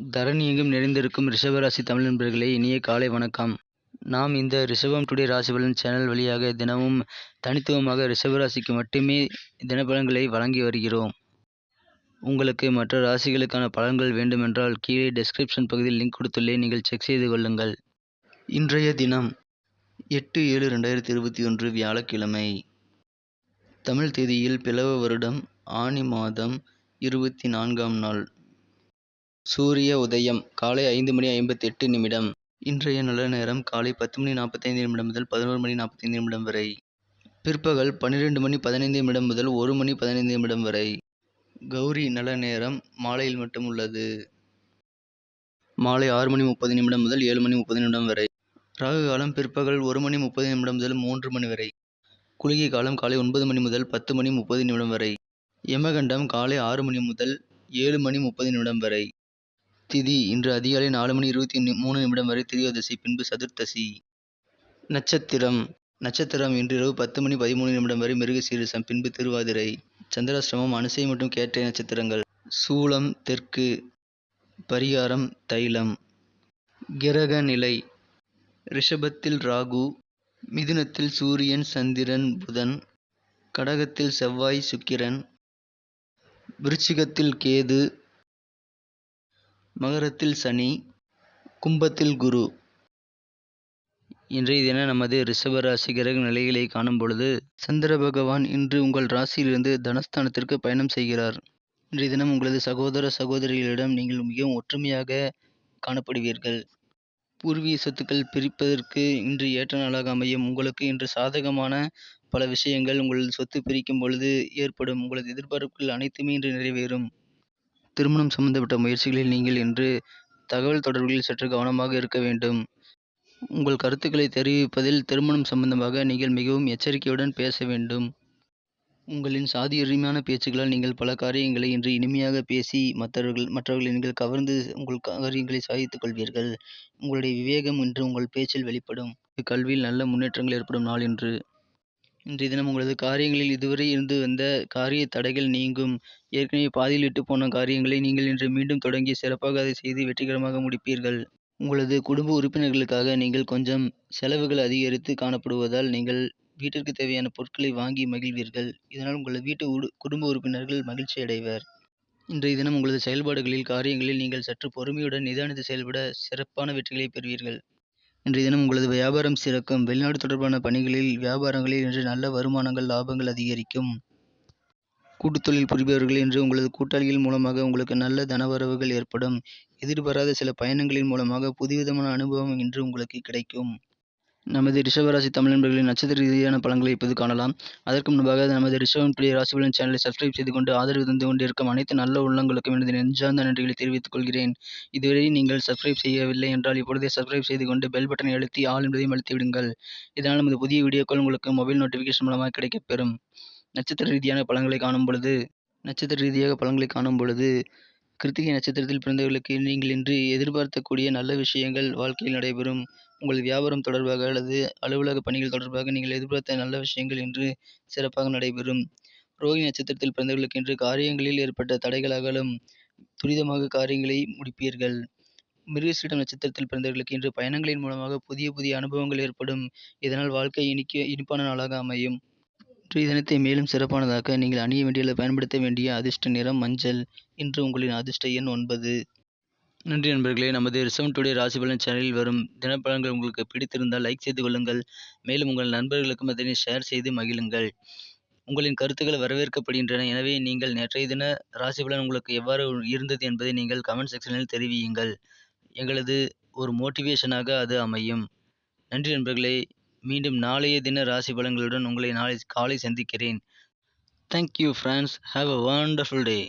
தரணி எங்கும் நிறைந்திருக்கும் ரிஷபராசி தமிழ் நண்பர்களே, இனிய காலை வணக்கம். நாம் இந்த ரிஷபம் டுடே ராசிபலன் சேனல் வழியாக தினமும் தனித்துவமாக ரிஷபராசிக்கு மட்டுமே தினப்பலன்களை வழங்கி வருகிறோம். உங்களுக்கு மற்ற ராசிகளுக்கான பலன்கள் வேண்டுமென்றால் கீழே டெஸ்கிரிப்ஷன் பகுதியில் லிங்க் கொடுத்துள்ளேன், நீங்கள் செக் செய்து கொள்ளுங்கள். இன்றைய தினம் 8/7/2021 வியாழக்கிழமை. தமிழ் தேதியில் பிலவ வருடம் ஆனி மாதம் 24ஆம் நாள். சூரிய உதயம் காலை 5:58. இன்றைய நல்ல நேரம் காலை 10:45 முதல் 11:45 வரை. பிற்பகல் 12:15 முதல் 1:15 வரை. கௌரி நல்ல நேரம் மாலையில் மட்டும் உள்ளது. மாலை 6:30 முதல் 7:30 வரை. ராகு காலம் பிற்பகல் 1:30 முதல் 3 மணி வரை. குளிகை காலம் காலை 9 மணி முதல் 10:30 வரை. யமகண்டம் காலை 6 மணி முதல் 7:30 வரை. திதி இன்று அதிகாலை 4:23 வரை திரியோதசி, பின்பு சதுர்த்தசி. நட்சத்திரம் இன்று இரவு 10:13 வரை மிருகசீரிஷம், பின்பு திருவாதிரை. சந்திராஷ்டிரமம் அனுசை மற்றும் கேட்டை நட்சத்திரங்கள். சூலம் தெற்கு. பரிகாரம் தைலம். கிரக நிலை: ரிஷபத்தில் ராகு, மிதுனத்தில் சூரியன் சந்திரன் புதன், கடகத்தில் செவ்வாய் சுக்கிரன், விருச்சிகத்தில் கேது, மகரத்தில் சனி, கும்பத்தில் குரு. இன்றைய தினம் நமது ரிஷபராசி கிரக நிலைகளை காணும் பொழுது, சந்திர பகவான் இன்று உங்கள் ராசியிலிருந்து தனஸ்தானத்திற்கு பயணம் செய்கிறார். இன்றைய தினம் உங்களது சகோதர சகோதரிகளிடம் நீங்கள் மிகவும் ஒற்றுமையாக காணப்படுவீர்கள். பூர்வீக சொத்துக்கள் பிரிப்பதற்கு இன்று ஏற்ற நாளாக அமையும். உங்களுக்கு இன்று சாதகமான பல விஷயங்கள் உங்களது சொத்து பிரிக்கும் பொழுது ஏற்படும். உங்களது எதிர்பார்ப்புகள் அனைத்துமே இன்று நிறைவேறும். திருமணம் சம்பந்தப்பட்ட முயற்சிகளில் நீங்கள் இன்று தகவல் தொடர்புகளில் சற்று கவனமாக இருக்க வேண்டும். உங்கள் கருத்துக்களை தெரிவிப்பதில் திருமணம் சம்பந்தமாக நீங்கள் மிகவும் எச்சரிக்கையுடன் பேச வேண்டும். உங்களின் சாதுரியமான பேச்சுக்களால் நீங்கள் பல காரியங்களை இன்று இனிமையாக பேசி மற்றவர்களை நீங்கள் கவர்ந்து உங்கள் காரியங்களை சாதித்துக் கொள்வீர்கள். உங்களுடைய விவேகம் இன்று உங்கள் பேச்சில் வெளிப்படும். கல்வியில் நல்ல முன்னேற்றங்கள் ஏற்படும் நாள் இன்று. இன்றைய தினம் உங்களது காரியங்களில் இதுவரை இருந்து வந்த காரிய தடைகள் நீங்கும். ஏற்கனவே பாதியில் விட்டு போன காரியங்களை நீங்கள் இன்று மீண்டும் தொடங்கி சிறப்பாக அதை செய்து வெற்றிகரமாக முடிப்பீர்கள். உங்களது குடும்ப உறுப்பினர்களுக்காக நீங்கள் கொஞ்சம் செலவுகள் அதிகரித்து காணப்படுவதால் நீங்கள் வீட்டிற்கு தேவையான பொருட்களை வாங்கி மகிழ்வீர்கள். இதனால் உங்களது குடும்ப உறுப்பினர்கள் மகிழ்ச்சி அடைவர். இன்றைய தினம் உங்களது செயல்பாடுகளில் காரியங்களில் நீங்கள் சற்று பொறுமையுடன் நிதானித்து செயல்பட சிறப்பான வெற்றிகளை பெறுவீர்கள். இன்றைய தினம் உங்களது வியாபாரம் சிறக்கும். வெளிநாடு தொடர்பான பணிகளில் வியாபாரங்களில் இன்று நல்ல வருமானங்கள் லாபங்கள் அதிகரிக்கும். கூட்டுத்தொழில் புரிபவர்கள் இன்று உங்களது கூட்டாளிகள் மூலமாக உங்களுக்கு நல்ல தனவரவுகள் ஏற்படும். எதிர்பாராத சில பயணங்களின் மூலமாக புதுவிதமான அனுபவம் இன்று உங்களுக்கு கிடைக்கும். நமது ரிஷபராசி தமிழ் நண்பர்களின் நட்சத்திர ரீதியான பலன்களை இப்போது காணலாம். அதற்கு முன்பாக நமது ரிஷபம் டுடே ராசிபலன் சேனலை சப்ஸ்கிரைப் செய்து கொண்டு ஆதரவு தந்து கொண்டிருக்கும் அனைத்து நல்ல உள்ளங்களுக்கும் எனது நெஞ்சார்ந்த நன்றிகளை தெரிவித்துக் கொள்கிறேன். இதுவரை நீங்கள் சப்ஸ்கிரைப் செய்யவில்லை என்றால் இப்பொழுதே சப்ஸ்கிரைப் செய்து கொண்டு பெல் பட்டனை அழுத்தி ஆல் என்பதையும் அழுத்தி விடுங்கள். இதனால் நமது புதிய வீடியோக்கள் உங்களுக்கு மொபைல் நோட்டிஃபிகேஷன் மூலமாக கிடைக்கப்பெறும். நட்சத்திர ரீதியாக பலன்களை காணும் பொழுது கிருத்திகை நட்சத்திரத்தில் பிறந்தவர்களுக்கு நீங்கள் இன்று எதிர்பார்க்கக்கூடிய நல்ல விஷயங்கள் வாழ்க்கையில் நடைபெறும். உங்கள் வியாபாரம் தொடர்பாக அல்லது அலுவலக பணிகள் தொடர்பாக நீங்கள் எதிர்பார்த்த நல்ல விஷயங்கள் இன்று சிறப்பாக நடைபெறும். ரோஹிணி நட்சத்திரத்தில் பிறந்தவர்களுக்கு இன்று காரியங்களில் ஏற்பட்ட தடைகள் அகலும். துரிதமாக காரியங்களை முடிப்பீர்கள். மிருகசீரிடம் நட்சத்திரத்தில் பிறந்தவர்களுக்கு இன்று பயணங்களின் மூலமாக புதிய அனுபவங்கள் ஏற்படும். இதனால் வாழ்க்கை இனிப்பான நாளாக அமையும். இன்றைய தினத்தை மேலும் சிறப்பானதாக்க நீங்கள் அணிய வேண்டிய அல்லது பயன்படுத்த வேண்டிய அதிர்ஷ்ட நிறம் மஞ்சள். இன்று உங்களின் அதிர்ஷ்ட எண் 9. நன்றி நண்பர்களே. நமது ரிஷபம் டுடே ராசிபலன் சேனலில் வரும் தினப்பலன்கள் உங்களுக்கு பிடித்திருந்தால் லைக் செய்து கொள்ளுங்கள். மேலும் உங்கள் நண்பர்களுக்கும் அதனை ஷேர் செய்து மகிழுங்கள். உங்களின் கருத்துக்கள் வரவேற்கப்படுகின்றன. எனவே நீங்கள் நேற்றைய தின ராசிபலன் உங்களுக்கு எவ்வாறு இருந்தது என்பதை நீங்கள் கமெண்ட் செக்ஷனில் தெரிவியுங்கள். எங்களது ஒரு மோட்டிவேஷனாக அது அமையும். நன்றி நண்பர்களே. மீண்டும் நாளைய தின ராசி பலன்களுடன் உங்களை நாளை காலை சந்திக்கிறேன். Thank you friends. Have a wonderful day.